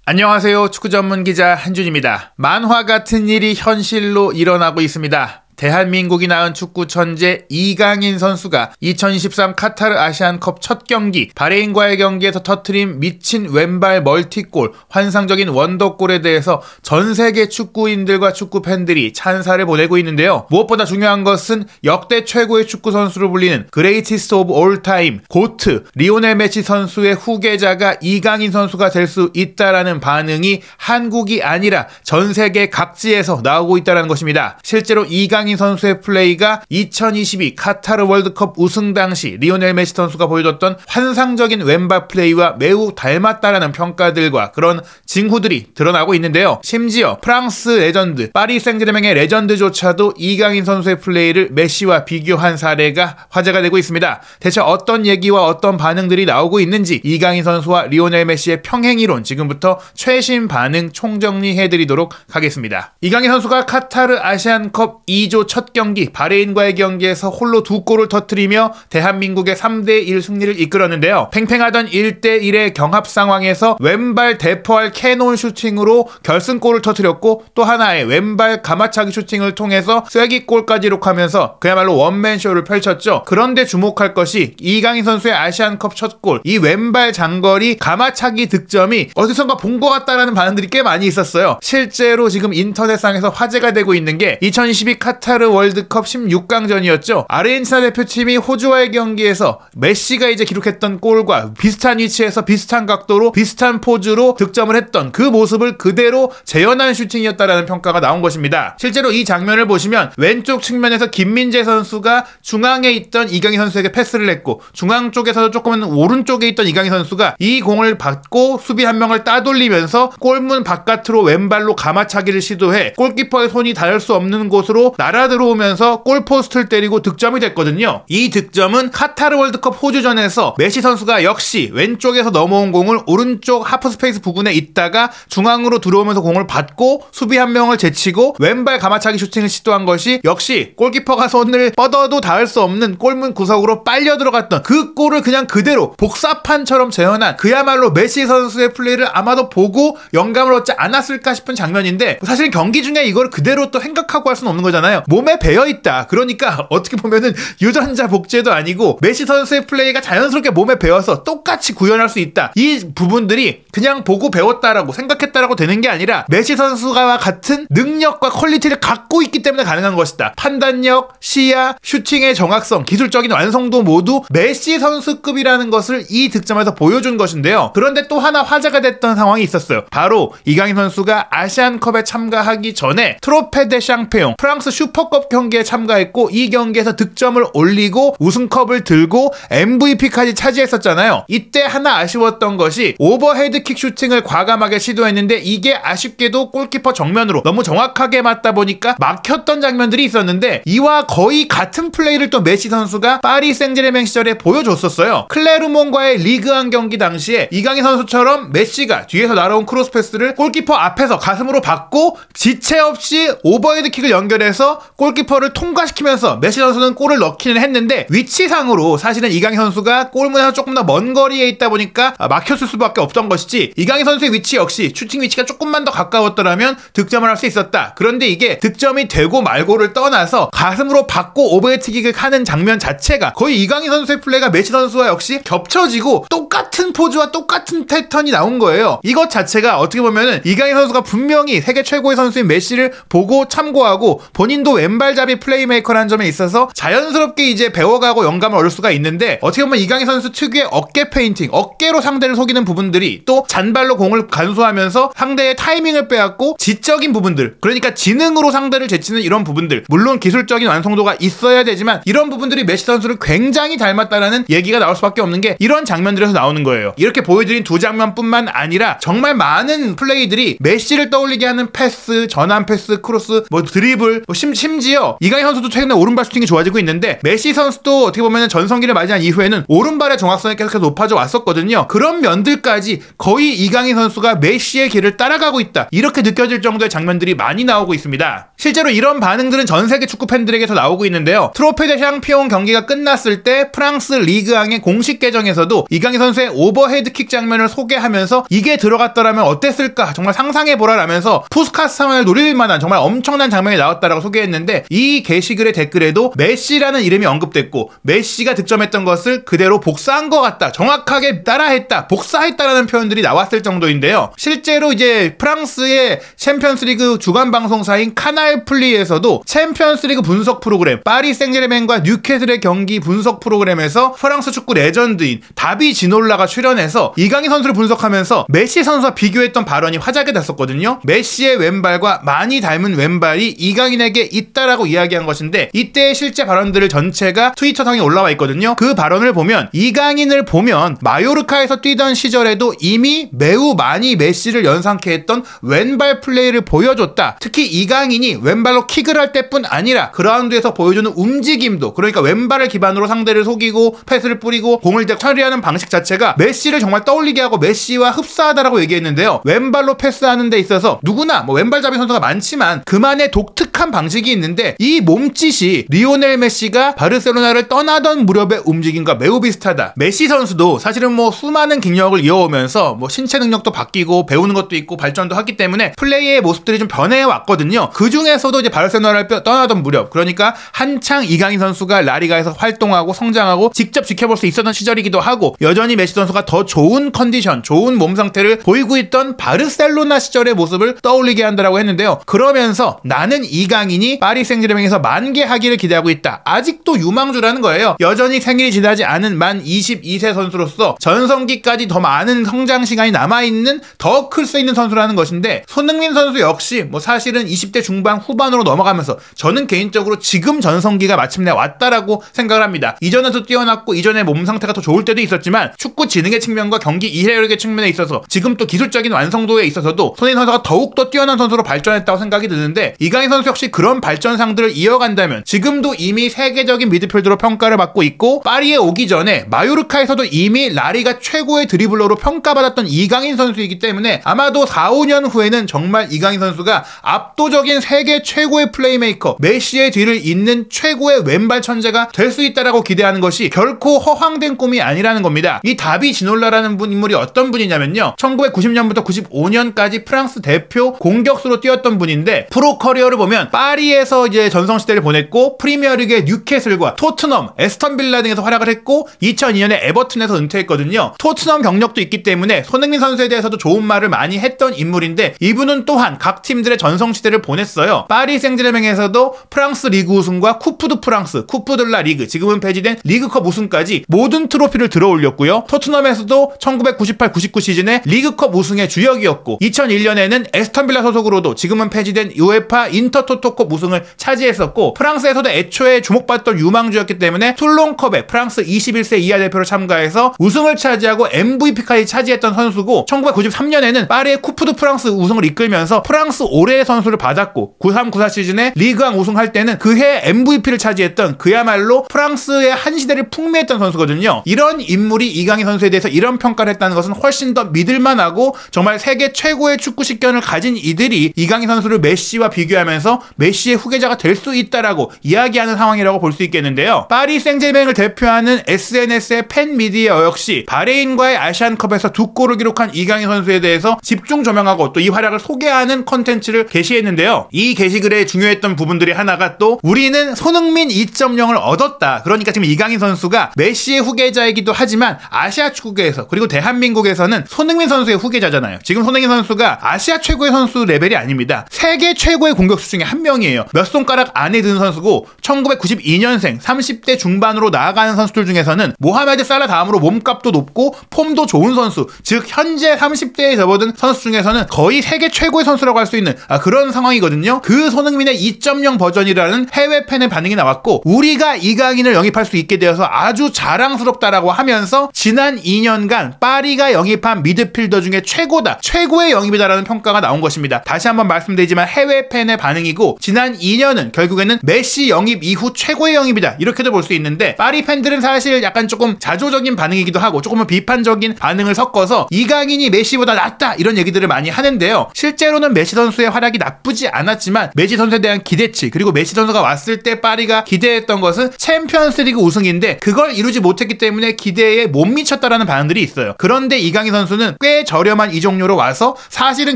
안녕하세요. 축구 전문 기자 한준입니다. 만화 같은 일이 현실로 일어나고 있습니다. 대한민국이 낳은 축구 천재 이강인 선수가 2023 카타르 아시안컵 첫 경기 바레인과의 경기에서 터트린 미친 왼발 멀티골, 환상적인 원더골에 대해서 전 세계 축구인들과 축구 팬들이 찬사를 보내고 있는데요. 무엇보다 중요한 것은 역대 최고의 축구 선수로 불리는 그레이티스트 오브 올 타임 고트 리오넬 메시 선수의 후계자가 이강인 선수가 될 수 있다라는 반응이 한국이 아니라 전 세계 각지에서 나오고 있다는 것입니다. 실제로 이강인 선수의 플레이가 2022 카타르 월드컵 우승 당시 리오넬 메시 선수가 보여줬던 환상적인 왼발 플레이와 매우 닮았다라는 평가들과 그런 징후들이 드러나고 있는데요. 심지어 프랑스 레전드 파리 생제르맹의 레전드조차도 이강인 선수의 플레이를 메시와 비교한 사례가 화제가 되고 있습니다. 대체 어떤 얘기와 어떤 반응들이 나오고 있는지 이강인 선수와 리오넬 메시의 평행이론 지금부터 최신 반응 총정리해드리도록 하겠습니다. 이강인 선수가 카타르 아시안컵 2조 첫 경기 바레인과의 경기에서 홀로 2골을 터뜨리며 대한민국의 3대1 승리를 이끌었는데요. 팽팽하던 1대1의 경합 상황에서 왼발 대포할 캐논 슈팅으로 결승골을 터뜨렸고 또 하나의 왼발 가마차기 슈팅을 통해서 쐐기골까지 기록하면서 그야말로 원맨쇼를 펼쳤죠. 그런데 주목할 것이 이강인 선수의 아시안컵 첫 골, 이 왼발 장거리 가마차기 득점이 어디선가 본 것 같다라는 반응들이 꽤 많이 있었어요. 실제로 지금 인터넷상에서 화제가 되고 있는 게 2022 카타르 월드컵 16강전이었죠. 아르헨티나 대표팀이 호주와의 경기에서 메시가 이제 기록했던 골과 비슷한 위치에서 비슷한 각도로 비슷한 포즈로 득점을 했던 그 모습을 그대로 재현한 슈팅이었다라는 평가가 나온 것입니다. 실제로 이 장면을 보시면 왼쪽 측면에서 김민재 선수가 중앙에 있던 이강인 선수에게 패스를 했고 중앙 쪽에서 조금은 오른쪽에 있던 이강인 선수가 이 공을 받고 수비 한 명을 따돌리면서 골문 바깥으로 왼발로 가마차기를 시도해 골키퍼의 손이 닿을 수 없는 곳으로 날아들어오면서 골포스트를 때리고 득점이 됐거든요. 이 득점은 카타르 월드컵 호주전에서 메시 선수가 역시 왼쪽에서 넘어온 공을 오른쪽 하프스페이스 부근에 있다가 중앙으로 들어오면서 공을 받고 수비 한 명을 제치고 왼발 가마차기 슈팅을 시도한 것이 역시 골키퍼가 손을 뻗어도 닿을 수 없는 골문 구석으로 빨려 들어갔던 그 골을 그냥 그대로 복사판처럼 재현한 그야말로 메시 선수의 플레이를 아마도 보고 영감을 얻지 않았을까 싶은 장면인데 사실 경기 중에 이걸 그대로 또 생각하고 할 수는 없는 거잖아요. 몸에 배어있다. 그러니까 어떻게 보면은 유전자 복제도 아니고 메시 선수의 플레이가 자연스럽게 몸에 배어서 똑같이 구현할 수 있다. 이 부분들이 그냥 보고 배웠다라고 생각했다라고 되는 게 아니라 메시 선수와 같은 능력과 퀄리티를 갖고 있기 때문에 가능한 것이다. 판단력, 시야, 슈팅의 정확성, 기술적인 완성도 모두 메시 선수급이라는 것을 이 득점에서 보여준 것인데요. 그런데 또 하나 화제가 됐던 상황이 있었어요. 바로 이강인 선수가 아시안컵에 참가하기 전에 트로페 데 샹페용 프랑스 슈퍼컵 경기에 참가했고 이 경기에서 득점을 올리고 우승컵을 들고 MVP까지 차지했었잖아요. 이때 하나 아쉬웠던 것이 오버헤드킥 슈팅을 과감하게 시도했는데 이게 아쉽게도 골키퍼 정면으로 너무 정확하게 맞다 보니까 막혔던 장면들이 있었는데 이와 거의 같은 플레이를 또 메시 선수가 파리 생제르맹 시절에 보여줬었어요. 클레르몬과의 리그안 경기 당시에 이강인 선수처럼 메시가 뒤에서 날아온 크로스 패스를 골키퍼 앞에서 가슴으로 받고 지체 없이 오버헤드킥을 연결해서 골키퍼를 통과시키면서 메시 선수는 골을 넣기는 했는데 위치상으로 사실은 이강인 선수가 골문에서 조금 더 먼 거리에 있다 보니까 막혔을 수밖에 없던 것이지 이강인 선수의 위치 역시 슈팅 위치가 조금만 더 가까웠더라면 득점을 할 수 있었다. 그런데 이게 득점이 되고 말고를 떠나서 가슴으로 받고 오버헤드킥을 하는 장면 자체가 거의 이강인 선수의 플레이가 메시 선수와 역시 겹쳐지고 똑같은 포즈와 똑같은 패턴이 나온 거예요. 이것 자체가 어떻게 보면은 이강인 선수가 분명히 세계 최고의 선수인 메시를 보고 참고하고 본인도 왼발잡이 플레이메이커라는 점에 있어서 자연스럽게 이제 배워가고 영감을 얻을 수가 있는데 어떻게 보면 이강인 선수 특유의 어깨 페인팅, 어깨로 상대를 속이는 부분들이 또 잔발로 공을 간수하면서 상대의 타이밍을 빼앗고 지적인 부분들, 그러니까 지능으로 상대를 제치는 이런 부분들, 물론 기술적인 완성도가 있어야 되지만 이런 부분들이 메시 선수를 굉장히 닮았다라는 얘기가 나올 수밖에 없는 게 이런 장면들에서 나오는 거예요. 이렇게 보여드린 두 장면뿐만 아니라 정말 많은 플레이들이 메시를 떠올리게 하는 패스, 전환 패스, 크로스, 드리블, 심지어 심지어 이강인 선수도 최근에 오른발 슈팅이 좋아지고 있는데 메시 선수도 어떻게 보면 전성기를 맞이한 이후에는 오른발의 정확성이 계속해서 높아져 왔었거든요. 그런 면들까지 거의 이강인 선수가 메시의 길을 따라가고 있다, 이렇게 느껴질 정도의 장면들이 많이 나오고 있습니다. 실제로 이런 반응들은 전 세계 축구 팬들에게서 나오고 있는데요. 트로페 대 샹피옹 경기가 끝났을 때 프랑스 리그앙의 공식 계정에서도 이강인 선수의 오버헤드킥 장면을 소개하면서 이게 들어갔더라면 어땠을까, 정말 상상해보라 라면서 푸스카스 상황을 노릴 만한 정말 엄청난 장면이 나왔다라고 소개했는데, 이 게시글의 댓글에도 메시라는 이름이 언급됐고 메시가 득점했던 것을 그대로 복사한 것 같다, 정확하게 따라했다, 복사했다라는 표현들이 나왔을 정도인데요. 실제로 이제 프랑스의 챔피언스리그 주간 방송사인 카날 플리에서도 챔피언스리그 분석 프로그램 파리 생제르맹과 뉴캐슬의 경기 분석 프로그램에서 프랑스 축구 레전드인 다비 지놀라가 출연해서 이강인 선수를 분석하면서 메시 선수와 비교했던 발언이 화제가 됐었거든요. 메시의 왼발과 많이 닮은 왼발이 이강인에게 있다라고 이야기한 것인데, 이때의 실제 발언들을 전체가 트위터상에 올라와 있거든요. 그 발언을 보면 이강인을 보면 마요르카에서 뛰던 시절에도 이미 매우 많이 메시를 연상케 했던 왼발 플레이를 보여줬다. 특히 이강인이 왼발로 킥을 할 때뿐 아니라 그라운드에서 보여주는 움직임도, 그러니까 왼발을 기반으로 상대를 속이고 패스를 뿌리고 공을 처리하는 방식 자체가 메시를 정말 떠올리게 하고 메시와 흡사하다라고 얘기했는데요. 왼발로 패스하는 데 있어서 누구나 왼발잡이 선수가 많지만 그만의 독특한 방식이 있는데, 이 몸짓이 리오넬 메시가 바르셀로나를 떠나던 무렵의 움직임과 매우 비슷하다. 메시 선수도 사실은 수많은 경력을 이어오면서 신체 능력도 바뀌고 배우는 것도 있고 발전도 하기 때문에 플레이의 모습들이 좀 변해왔거든요. 그 중에서도 이제 바르셀로나를 떠나던 무렵, 그러니까 한창 이강인 선수가 라리가에서 활동하고 성장하고 직접 지켜볼 수 있었던 시절이기도 하고, 여전히 메시 선수가 더 좋은 컨디션, 좋은 몸 상태를 보이고 있던 바르셀로나 시절의 모습을 떠올리게 한다라고 했는데요. 그러면서 나는 이강인이 파리 생제르맹에서 만개하기를 기대하고 있다, 아직도 유망주라는 거예요. 여전히 생일이 지나지 않은 만 22세 선수로서 전성기까지 더 많은 성장 시간이 남아있는, 더 클 수 있는 선수라는 것인데, 손흥민 선수 역시 사실은 20대 중반 후반으로 넘어가면서 저는 개인적으로 지금 전성기가 마침내 왔다라고 생각을 합니다. 이전에도 뛰어났고 이전에 몸 상태가 더 좋을 때도 있었지만 축구 지능의 측면과 경기 이해력의 측면에 있어서 지금 또 기술적인 완성도에 있어서도 손흥민 선수가 더욱더 뛰어난 선수로 발전했다고 생각이 드는데, 이강인 선수 역시 그런 발전상들을 이어간다면 지금도 이미 세계적인 미드필더로 평가를 받고 있고, 파리에 오기 전에 마요르카에서도 이미 라리가 최고의 드리블러로 평가받았던 이강인 선수이기 때문에 아마도 4, 5년 후에는 정말 이강인 선수가 압도적인 세계 최고의 플레이메이커, 메시의 뒤를 잇는 최고의 왼발 천재가 될 수 있다라고 기대하는 것이 결코 허황된 꿈이 아니라는 겁니다. 이 다비 지놀라라는 인물이 어떤 분이냐면요, 1990년부터 95년까지 프랑스 대표 공격수로 뛰었던 분인데, 프로 커리어를 보면 파리에서 이제 전성시대를 보냈고 프리미어리그의 뉴캐슬과 토트넘, 에스턴 빌라 등에서 활약을 했고 2002년에 에버튼에서 은퇴했거든요. 토트넘 경력도 있기 때문에 손흥민 선수에 대해서도 좋은 말을 많이 했던 인물인데, 이분은 또한 각 팀들의 전성시대를 보냈어요. 파리 생제르맹에서도 프랑스 리그 우승과 쿠프 드 프랑스, 쿠프 드 라 리그, 지금은 폐지된 리그컵 우승까지 모든 트로피를 들어올렸고요. 토트넘에서도 1998-99 시즌에 리그컵 우승의 주역이었고 2001년에는 에스턴 빌라 소속으로도 지금은 폐지된 우에파 인터토토컵 우승을 차지했었고, 프랑스에서도 애초에 주목받던 유망주였기 때문에 툴론컵에 프랑스 21세 이하 대표로 참가해서 우승을 차지하고 MVP까지 차지했던 선수고, 1993년에는 파리의 쿠프 드 프랑스 우승을 이끌면서 프랑스 올해의 선수를 받았고, 93-94 시즌에 리그왕 우승할 때는 그해 MVP를 차지했던, 그야말로 프랑스의 한 시대를 풍미했던 선수거든요. 이런 인물이 이강인 선수에 대해서 이런 평가를 했다는 것은 훨씬 더 믿을만하고 정말 세계 최고의 축구 식견을 가진 이들이 이강인 선수를 메시와 비교하면서 메시의 후계자가 될 수 있다라고 이야기하는 상황이라고 볼 수 있겠는데요. 파리 생제르맹을 대표하는 SNS의 팬 미디어 역시 바레인과의 아시안컵에서 2골을 기록한 이강인 선수에 대해서 집중 조명하고 또 이 활약을 소개하는 컨텐츠를 게시했는데요. 이 게시글에 중요했던 부분들이 하나가 또 우리는 손흥민 2.0을 얻었다. 그러니까 지금 이강인 선수가 메시의 후계자이기도 하지만 아시아 축구계에서 그리고 대한민국에서는 손흥민 선수의 후계자잖아요. 지금 손흥민 선수가 아시아 최고의 선수 레벨이 아닙니다. 세계 최고의 공격수 중에 한 명이에요. 몇 손가락 안에 드는 선수고 1992년생 30대 중반으로 나아가는 선수들 중에서는 모하메드 살라 다음으로 몸값도 높고 폼도 좋은 선수, 즉 현재 30대에 접어든 선수 중에서는 거의 세계 최고의 선수라고 할 수 있는 그런 상황이거든요. 그 손흥민의 2.0 버전이라는 해외 팬의 반응이 나왔고, 우리가 이강인을 영입할 수 있게 되어서 아주 자랑스럽다라고 하면서 지난 2년간 파리가 영입한 미드필더 중에 최고다, 최고의 영입이다라는 평가가 나온 것입니다. 다시 한번 말씀드리지만 해외 팬의 반응이고, 지난 지난 2년은 결국에는 메시 영입 이후 최고의 영입이다, 이렇게도 볼 수 있는데, 파리 팬들은 사실 약간 조금 자조적인 반응이기도 하고 조금은 비판적인 반응을 섞어서 이강인이 메시보다 낫다 이런 얘기들을 많이 하는데요. 실제로는 메시 선수의 활약이 나쁘지 않았지만 메시 선수에 대한 기대치, 그리고 메시 선수가 왔을 때 파리가 기대했던 것은 챔피언스리그 우승인데 그걸 이루지 못했기 때문에 기대에 못 미쳤다라는 반응들이 있어요. 그런데 이강인 선수는 꽤 저렴한 이적료로 와서 사실은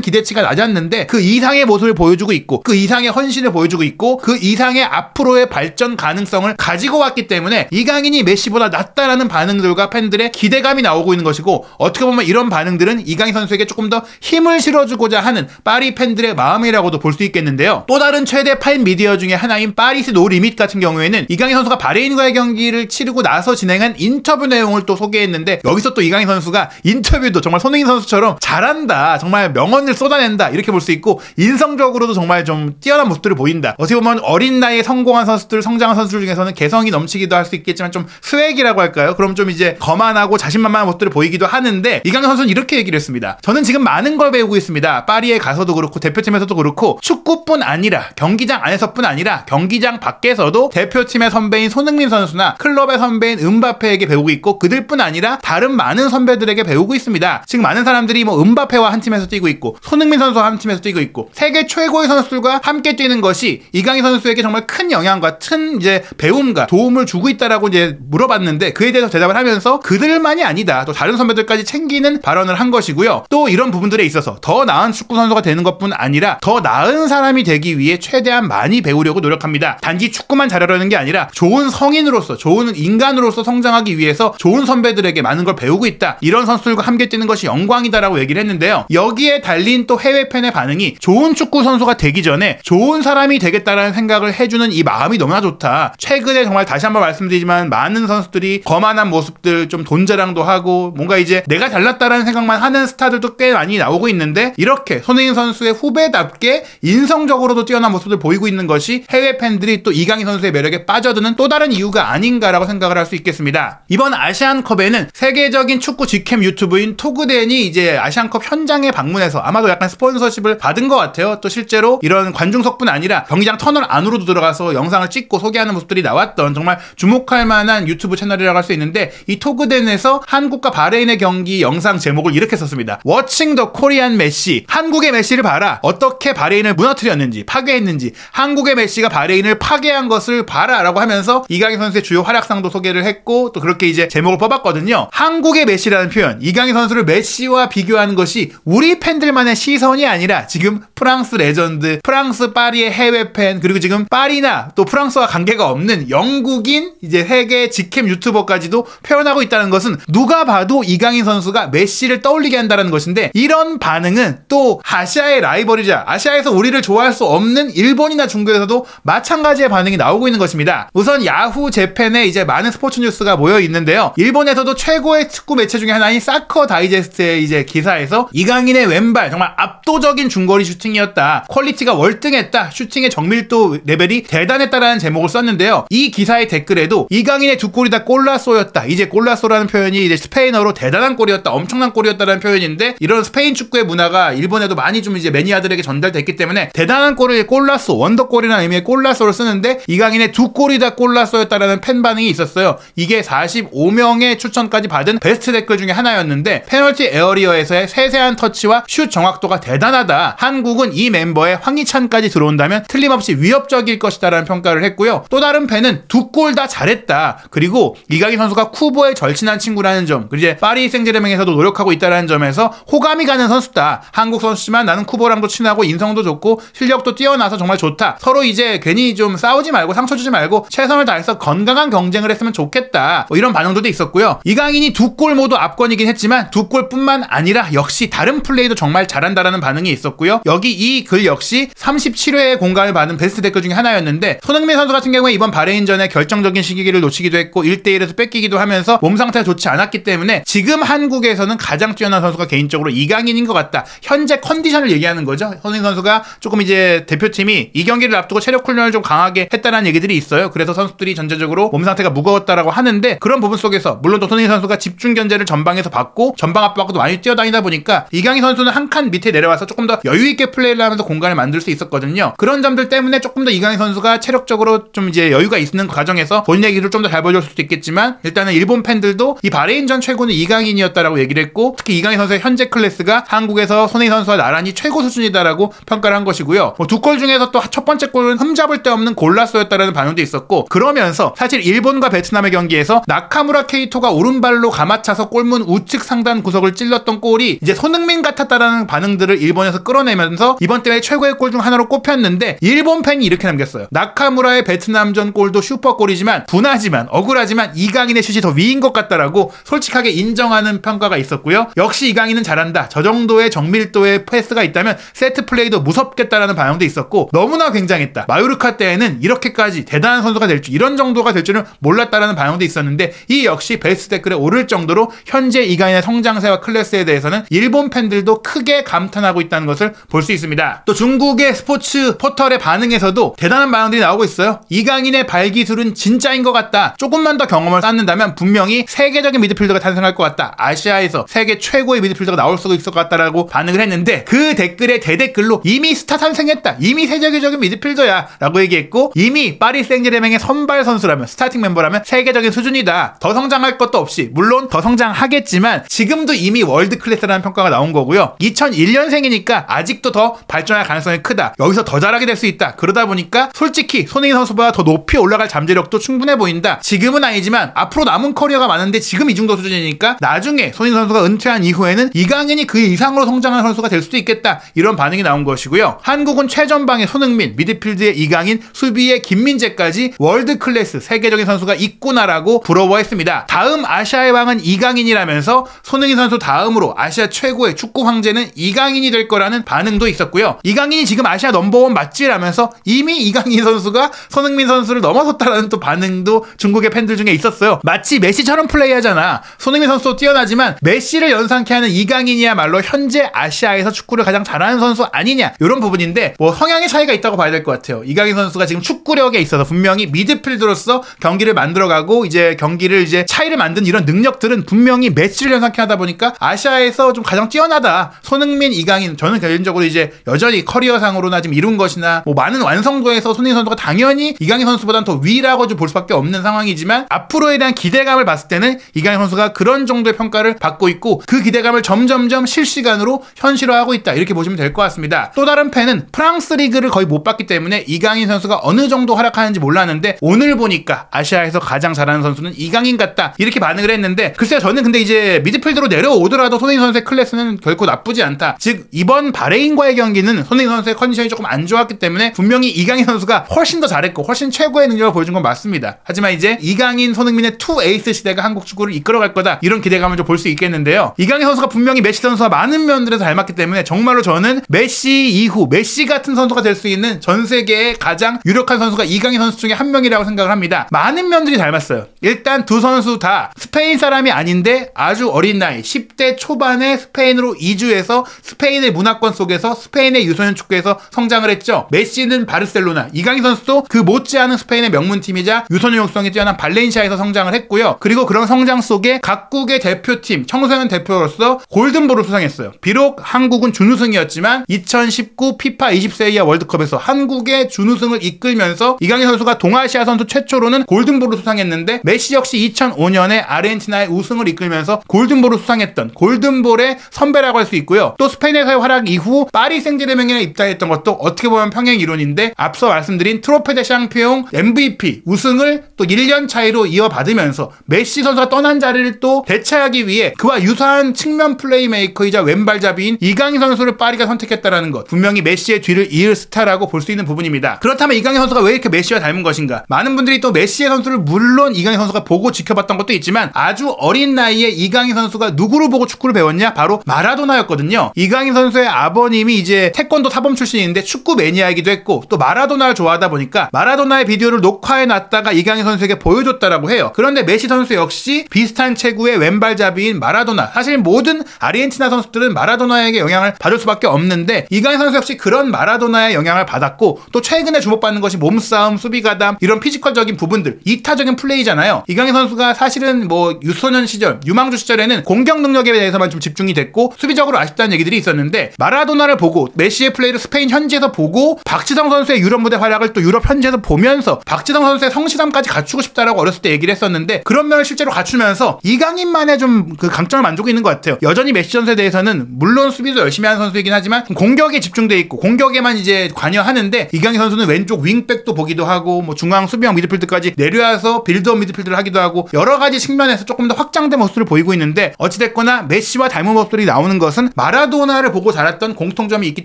기대치가 낮았는데 그 이상의 모습을 보여주고 있고, 그 이상의 헌신을 보여주고 있고, 그 이상의 앞으로의 발전 가능성을 가지고 왔기 때문에 이강인이 메시보다 낫다라는 반응들과 팬들의 기대감이 나오고 있는 것이고, 어떻게 보면 이런 반응들은 이강인 선수에게 조금 더 힘을 실어주고자 하는 파리 팬들의 마음이라고도 볼 수 있겠는데요. 또 다른 최대 팬 미디어 중에 하나인 파리스 노 리밋 같은 경우에는 이강인 선수가 바레인과의 경기를 치르고 나서 진행한 인터뷰 내용을 또 소개했는데, 여기서 또 이강인 선수가 인터뷰도 정말 손흥민 선수처럼 잘한다, 정말 명언을 쏟아낸다, 이렇게 볼 수 있고 인성적으로도 정말 좀 뛰어난 모습들을 보인다. 어떻게 보면 어린 나이에 성공한 선수들, 성장한 선수들 중에서는 개성이 넘치기도 할 수 있겠지만 좀 스웩이라고 할까요? 그럼 좀 이제 거만하고 자신만만한 모습들을 보이기도 하는데, 이강인 선수는 이렇게 얘기를 했습니다. 저는 지금 많은 걸 배우고 있습니다. 파리에 가서도 그렇고 대표팀에서도 그렇고 축구뿐 아니라 경기장 안에서뿐 아니라 경기장 밖에서도 대표팀의 선배인 손흥민 선수나 클럽의 선배인 음바페에게 배우고 있고, 그들뿐 아니라 다른 많은 선배들에게 배우고 있습니다. 지금 많은 사람들이 뭐 음바페와 한 팀에서 뛰고 있고 손흥민 선수와 한 팀에서 뛰고 있고 세계 최고의 선수들과 함께 뛰는 것이 이강인 선수에게 정말 큰 영향과 큰 이제 배움과 도움을 주고 있다라고 이제 물어봤는데, 그에 대해서 대답을 하면서 그들만이 아니다, 또 다른 선배들까지 챙기는 발언을 한 것이고요. 또 이런 부분들에 있어서 더 나은 축구 선수가 되는 것뿐 아니라 더 나은 사람이 되기 위해 최대한 많이 배우려고 노력합니다. 단지 축구만 잘하려는 게 아니라 좋은 성인으로서, 좋은 인간으로서 성장하기 위해서 좋은 선배들에게 많은 걸 배우고 있다, 이런 선수들과 함께 뛰는 것이 영광이다라고 얘기를 했는데요. 여기에 달린 또 해외 팬의 반응이 좋은 축구 선수가 되기 전에 좋은 사람이 되겠다라는 생각을 해주는 이 마음이 너무나 좋다. 최근에 정말 다시 한번 말씀드리지만 많은 선수들이 거만한 모습들, 좀 돈 자랑도 하고 뭔가 이제 내가 잘났다라는 생각만 하는 스타들도 꽤 많이 나오고 있는데, 이렇게 손흥민 선수의 후배답게 인성적으로도 뛰어난 모습을 보이고 있는 것이 해외 팬들이 또 이강인 선수의 매력에 빠져드는 또 다른 이유가 아닌가라고 생각을 할 수 있겠습니다. 이번 아시안컵에는 세계적인 축구 직캠 유튜브인 토그덴이 이제 아시안컵 현장에 방문해서 아마도 약간 스폰서십을 받은 것 같아요. 또 실제로 이런 관중석뿐 아니라 경기장 터널 안으로도 들어가서 영상을 찍고 소개하는 모습들이 나왔던 정말 주목할 만한 유튜브 채널이라고 할 수 있는데, 이 토그덴에서 한국과 바레인의 경기 영상 제목을 이렇게 썼습니다. Watching the Korean Messi. 한국의 메시를 봐라. 어떻게 바레인을 무너뜨렸는지, 파괴했는지, 한국의 메시가 바레인을 파괴한 것을 봐라 라고 하면서 이강인 선수의 주요 활약상도 소개를 했고, 또 그렇게 이제 제목을 뽑았거든요. 한국의 메시라는 표현, 이강인 선수를 메시와 비교하는 것이 우리 팬들만의 시선이 아니라 지금 프랑스 레전드, 프랑스 파리의 해외 팬, 그리고 지금 파리나 또 프랑스와 관계가 없는 영국인 이제 세계 직캠 유튜버까지도 표현하고 있다는 것은 누가 봐도 이강인 선수가 메시를 떠올리게 한다는 것인데, 이런 반응은 또 아시아의 라이벌이자 아시아에서 우리를 좋아할 수 없는 일본이나 중국에서도 마찬가지의 반응이 나오고 있는 것입니다. 우선 야후 재팬에 이제 많은 스포츠 뉴스가 모여 있는데요. 일본에서도 최고의 축구 매체 중에 하나인 사커 다이제스트의 이제 기사에서 이강인의 왼발 정말 압도적인 중거리 슈팅이었다, 퀄리티가 월등했다, 슈팅의 정밀도 레벨이 대단했다라는 제목을 썼는데요. 이 기사의 댓글에도 이강인의 두 골이 다 골라쏘였다, 이제 골라쏘라는 표현이 이제 스페인어로 대단한 골이었다, 엄청난 골이었다라는 표현인데, 이런 스페인 축구의 문화가 일본에도 많이 좀 이제 매니아들에게 전달됐기 때문에 대단한 골을 골라쏘, 원더골이라는 의미의 골라쏘를 쓰는데 이강인의 두 골이 다 골라쏘였다라는 팬 반응이 있었어요. 이게 45명의 추천까지 받은 베스트 댓글 중에 하나였는데, 페널티 에어리어에서의 세세한 터치와 슛 정확도가 대단하다, 한국은 이 멤버에 황희찬까지 들어온다면 틀림없이 위협적일 것이다 라는 평가를 했고요. 또 다른 팬은 두 골 다 잘했다, 그리고 이강인 선수가 쿠보에 절친한 친구라는 점, 그리고 이제 파리 생제르맹에서도 노력하고 있다는 점에서 호감이 가는 선수다, 한국 선수지만 나는 쿠보랑도 친하고 인성도 좋고 실력도 뛰어나서 정말 좋다, 서로 이제 괜히 좀 싸우지 말고 상처 주지 말고 최선을 다해서 건강한 경쟁을 했으면 좋겠다, 뭐 이런 반응도 있었고요. 이강인이 두 골 모두 압권이긴 했지만 두 골뿐만 아니라 역시 다른 플레이도 정말 잘한다라는 반응이 있었고요. 여기 이 글 역시 37회의 공감을 받은 베스트 댓글 중에 하나였는데, 손흥민 선수 같은 경우에 이번 바레인전에 결정적인 시기를 놓치기도 했고 1대1에서 뺏기기도 하면서 몸 상태가 좋지 않았기 때문에 지금 한국에서는 가장 뛰어난 선수가 개인적으로 이강인인 것 같다, 현재 컨디션을 얘기하는 거죠. 손흥민 선수가 조금 이제 대표팀이 이 경기를 앞두고 체력 훈련을 좀 강하게 했다는 얘기들이 있어요. 그래서 선수들이 전체적으로 몸 상태가 무거웠다라고 하는데, 그런 부분 속에서 물론 또 손흥민 선수가 집중 견제를 전방에서 받고 전방 압박도 많이 뛰어다니다 보니까 이강인 선수는 한 칸 밑에 내려와서 조금 더 여유있게 플레이를 하면서 공간을 만들 수 있었거든요. 그런 이런 점들 때문에 조금 더 이강인 선수가 체력적으로 좀 이제 여유가 있는 과정에서 본인의 기술을 좀 더 잘 보여줄 수도 있겠지만, 일단은 일본 팬들도 이 바레인전 최고는 이강인이었다라고 얘기를 했고, 특히 이강인 선수의 현재 클래스가 한국에서 손흥민 선수와 나란히 최고 수준이다라고 평가를 한 것이고요. 두 골 중에서 또 첫 번째 골은 흠잡을 데 없는 골라서였다라는 반응도 있었고, 그러면서 사실 일본과 베트남의 경기에서 나카무라 케이토가 오른발로 감아차서 골문 우측 상단 구석을 찔렀던 골이 이제 손흥민 같았다라는 반응들을 일본에서 끌어내면서 이번 대회 최고의 골 중 하나로 꼽혔는데, 일본 팬이 이렇게 남겼어요. 나카무라의 베트남전 골도 슈퍼골이지만 분하지만 억울하지만 이강인의 슛이 더 위인 것 같다라고 솔직하게 인정하는 평가가 있었고요. 역시 이강인은 잘한다. 저 정도의 정밀도의 패스가 있다면 세트 플레이도 무섭겠다라는 반응도 있었고, 너무나 굉장했다. 마요르카 때에는 이렇게까지 대단한 선수가 될 줄, 이런 정도가 될 줄은 몰랐다라는 반응도 있었는데, 이 역시 베스트 댓글에 오를 정도로 현재 이강인의 성장세와 클래스에 대해서는 일본 팬들도 크게 감탄하고 있다는 것을 볼 수 있습니다. 또 중국의 스포츠 포털의 반응에서도 대단한 반응들이 나오고 있어요. 이강인의 발기술은 진짜인 것 같다. 조금만 더 경험을 쌓는다면 분명히 세계적인 미드필더가 탄생할 것 같다. 아시아에서 세계 최고의 미드필더가 나올 수도 있을 것 같다라고 반응을 했는데, 그 댓글에 대댓글로 이미 스타 탄생했다. 이미 세계적인 미드필더야 라고 얘기했고, 이미 파리 생제르맹의 선발 선수라면, 스타팅 멤버라면 세계적인 수준이다. 더 성장할 것도 없이, 물론 더 성장하겠지만 지금도 이미 월드 클래스라는 평가가 나온 거고요. 2001년생이니까 아직도 더 발전할 가능성이 크다. 여기서 더 잘하게 될 수 있다. 그러다 보니까 솔직히 손흥민 선수보다 더 높이 올라갈 잠재력도 충분해 보인다. 지금은 아니지만 앞으로 남은 커리어가 많은데 지금 이 정도 수준이니까 나중에 손흥민 선수가 은퇴한 이후에는 이강인이 그 이상으로 성장한 선수가 될 수도 있겠다. 이런 반응이 나온 것이고요. 한국은 최전방에 손흥민, 미드필드의 이강인, 수비의 김민재까지 월드 클래스 세계적인 선수가 있구나라고 부러워했습니다. 다음 아시아의 왕은 이강인이라면서 손흥민 선수 다음으로 아시아 최고의 축구 황제는 이강인이 될 거라는 반응도 있었고요. 이강인이 지금 아시아 넘버원 맞지라면서 이미 이강인 선수가 손흥민 선수를 넘어섰다라는 또 반응도 중국의 팬들 중에 있었어요. 마치 메시처럼 플레이하잖아. 손흥민 선수도 뛰어나지만 메시를 연상케 하는 이강인이야말로 현재 아시아에서 축구를 가장 잘하는 선수 아니냐, 이런 부분인데 뭐 성향의 차이가 있다고 봐야 될 것 같아요. 이강인 선수가 지금 축구력에 있어서 분명히 미드필더로서 경기를 만들어가고 이제 경기를 이제 차이를 만든 이런 능력들은 분명히 메시를 연상케 하다 보니까 아시아에서 좀 가장 뛰어나다. 손흥민, 이강인, 저는 개인적으로 이제 여전히 커리어상으로나 지금 이룬 것이나 뭐 많은 완성도에서 손흥민 선수가 당연히 이강인 선수보다는 더 위라고 좀 볼 수밖에 없는 상황이지만, 앞으로에 대한 기대감을 봤을 때는 이강인 선수가 그런 정도의 평가를 받고 있고, 그 기대감을 점점점 실시간으로 현실화하고 있다. 이렇게 보시면 될 것 같습니다. 또 다른 팬은 프랑스 리그를 거의 못 봤기 때문에 이강인 선수가 어느 정도 활약하는지 몰랐는데 오늘 보니까 아시아에서 가장 잘하는 선수는 이강인 같다. 이렇게 반응을 했는데, 글쎄요, 저는 근데 이제 미드필더로 내려오더라도 손흥민 선수의 클래스는 결코 나쁘지 않다. 즉 이번 바레인과의 경기는 손흥민 선수의 컨디션이 조금 안 좋았기 때문에 분명히 이강인 선수가 훨씬 더 잘했고 훨씬 최고의 능력을 보여준 건 맞습니다. 하지만 이제 이강인, 손흥민의 투 에이스 시대가 한국 축구를 이끌어갈 거다. 이런 기대감을 좀 볼 수 있겠는데요. 이강인 선수가 분명히 메시 선수와 많은 면들에서 닮았기 때문에 정말로 저는 메시 이후 메시 같은 선수가 될 수 있는 전 세계의 가장 유력한 선수가 이강인 선수 중에 한 명이라고 생각을 합니다. 많은 면들이 닮았어요. 일단 두 선수 다 스페인 사람이 아닌데 아주 어린 나이 10대 초반에 스페인으로 이주해서 스페인의 문화권 속에서 스페인의 유소년 축구에서 성장을 했죠. 메시는 바르셀로나, 이강인 선수도 그 못지않은 스페인의 명문팀이자 유소년 육성이 뛰어난 발렌시아에서 성장을 했고요. 그리고 그런 성장 속에 각국의 대표팀, 청소년 대표로서 골든볼을 수상했어요. 비록 한국은 준우승이었지만 2019 피파 20세 이하 월드컵에서 한국의 준우승을 이끌면서 이강인 선수가 동아시아 선수 최초로는 골든볼을 수상했는데, 메시 역시 2005년에 아르헨티나의 우승을 이끌면서 골든볼을 수상했던 골든볼의 선배라고 할 수 있고요. 또 스페인에서의 활약 이후 파리 생제르맹에 입단했던 것도 어떻게 보면 평행 이론인데, 앞서 말씀드린 트로페 데 샹피옹 MVP 우승을 또 1년 차이로 이어받으면서 메시 선수가 떠난 자리를 또 대체하기 위해 그와 유사한 측면 플레이메이커이자 왼발잡이인 이강인 선수를 파리가 선택했다라는 것, 분명히 메시의 뒤를 이을 스타라고 볼 수 있는 부분입니다. 그렇다면 이강인 선수가 왜 이렇게 메시와 닮은 것인가? 많은 분들이 또 메시의 선수를 물론 이강인 선수가 보고 지켜봤던 것도 있지만, 아주 어린 나이에 이강인 선수가 누구를 보고 축구를 배웠냐? 바로 마라도나였거든요. 이강인 선수의 아버님이 이제 태권도 사범 출신인데 축구 매니아이기도 했고, 또 마라도나를 좋아하다 보니까 마라도나의 비디오를 녹화해놨다가 이강인 선수에게 보여줬다라고 해요. 그런데 메시 선수 역시 비슷한 체구의 왼발잡이인 마라도나, 사실 모든 아르헨티나 선수들은 마라도나에게 영향을 받을 수밖에 없는데 이강인 선수 역시 그런 마라도나의 영향을 받았고, 또 최근에 주목받는 것이 몸싸움, 수비가담, 이런 피지컬적인 부분들, 이타적인 플레이잖아요. 이강인 선수가 사실은 뭐 유소년 시절, 유망주 시절에는 공격 능력에 대해서만 좀 집중이 됐고 수비적으로 아쉽다는 얘기들이 있었는데, 마라도나를 보고 메시의 플레이를 스페인 현지에서 보고 그리고 박지성 선수의 유럽 무대 활약을 또 유럽 현지에서 보면서 박지성 선수의 성실함까지 갖추고 싶다라고 어렸을 때 얘기를 했었는데 그런 면을 실제로 갖추면서 이강인만의 좀 그 강점을 만들고 있는 것 같아요. 여전히 메시 선수에 대해서는 물론 수비도 열심히 하는 선수이긴 하지만 공격에 집중돼 있고 공격에만 이제 관여하는데 이강인 선수는 왼쪽 윙백도 보기도 하고 뭐 중앙 수비형 미드필드까지 내려와서 빌드업 미드필드를 하기도 하고 여러 가지 측면에서 조금 더 확장된 모습을 보이고 있는데 어찌됐거나 메시와 닮은 모습들이 나오는 것은 마라도나를 보고 자랐던 공통점이 있기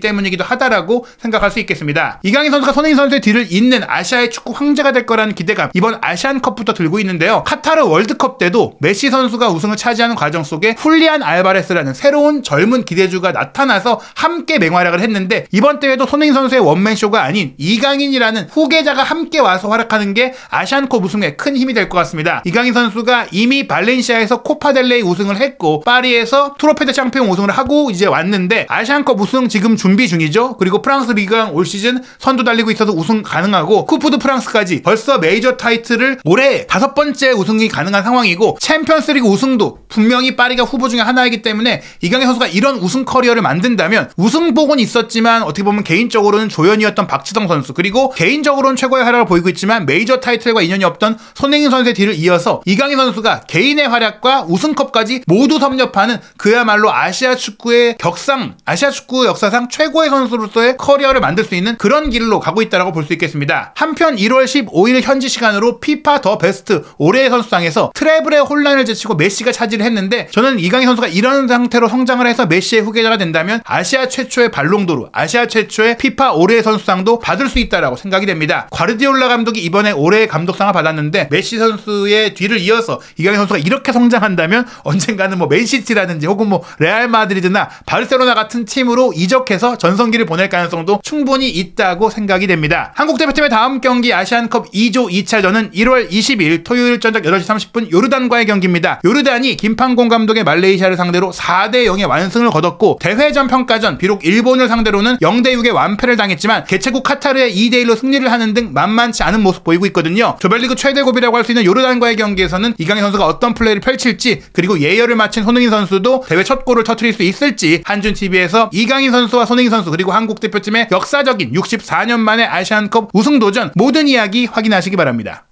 때문이기도 하다라고 생각할 수 있겠습니다. 이강인 선수가 손흥민 선수의 뒤를 잇는 아시아의 축구 황제가 될 거라는 기대감 이번 아시안컵부터 들고 있는데요. 카타르 월드컵 때도 메시 선수가 우승을 차지하는 과정 속에 훌리안 알바레스라는 새로운 젊은 기대주가 나타나서 함께 맹활약을 했는데 이번 대회도 손흥민 선수의 원맨쇼가 아닌 이강인이라는 후계자가 함께 와서 활약하는 게 아시안컵 우승에 큰 힘이 될 것 같습니다. 이강인 선수가 이미 발렌시아에서 코파델레이 우승을 했고 파리에서 트로페 드 챔피언 우승을 하고 이제 왔는데 아시안컵 우승 지금 준비 중이죠. 그리고 프랑스 리그왕 올 시즌 선두 달리고 있어서 우승 가능하고 쿠프 드 프랑스까지 벌써 메이저 타이틀을 올해 5번째 우승이 가능한 상황이고 챔피언스리그 우승도 분명히 파리가 후보 중에 하나이기 때문에 이강인 선수가 이런 우승 커리어를 만든다면 우승복은 있었지만 어떻게 보면 개인적으로는 조연이었던 박지성 선수 그리고 개인적으로는 최고의 활약을 보이고 있지만 메이저 타이틀과 인연이 없던 손흥민 선수의 뒤를 이어서 이강인 선수가 개인의 활약과 우승컵까지 모두 섭렵하는 그야말로 아시아 축구의 아시아 축구 역사상 최고의 선수로서의 커리어를 만들 수 있는 그런 길로 가고 있다고 볼 수 있겠습니다. 한편 1월 15일 현지 시간으로 피파 더 베스트 올해의 선수상에서 트래블의 혼란을 제치고 메시가 차지를 했는데 저는 이강인 선수가 이런 상태로 성장을 해서 메시의 후계자가 된다면 아시아 최초의 발롱도르, 아시아 최초의 피파 올해의 선수상도 받을 수 있다라고 생각이 됩니다. 과르디올라 감독이 이번에 올해의 감독상을 받았는데 메시 선수의 뒤를 이어서 이강인 선수가 이렇게 성장한다면 언젠가는 뭐 맨시티라든지 혹은 뭐 레알 마드리드나 바르셀로나 같은 팀으로 이적해서 전성기를 보낼 가능성도 충분히 있다고 생각이 됩니다. 한국 대표팀의 다음 경기 아시안컵 2조 2차전은 1월 20일 토요일 저녁 8시 30분 요르단과의 경기입니다. 요르단이 김판공 감독의 말레이시아를 상대로 4대0의 완승을 거뒀고 대회전 평가전 비록 일본을 상대로는 0대6의 완패를 당했지만 개최국 카타르에 2대1로 승리를 하는 등 만만치 않은 모습 보이고 있거든요. 조별리그 최대고비라고 할 수 있는 요르단과의 경기에서는 이강인 선수가 어떤 플레이를 펼칠지 그리고 예열을 마친 손흥민 선수도 대회 첫 골을 터뜨릴 수 있을지 한준TV에서 이강인 선수와 손흥민 선수 그리고 한국 대표팀의 역사적인 64년 만의 아시안컵 우승 도전 모든 이야기 확인하시기 바랍니다.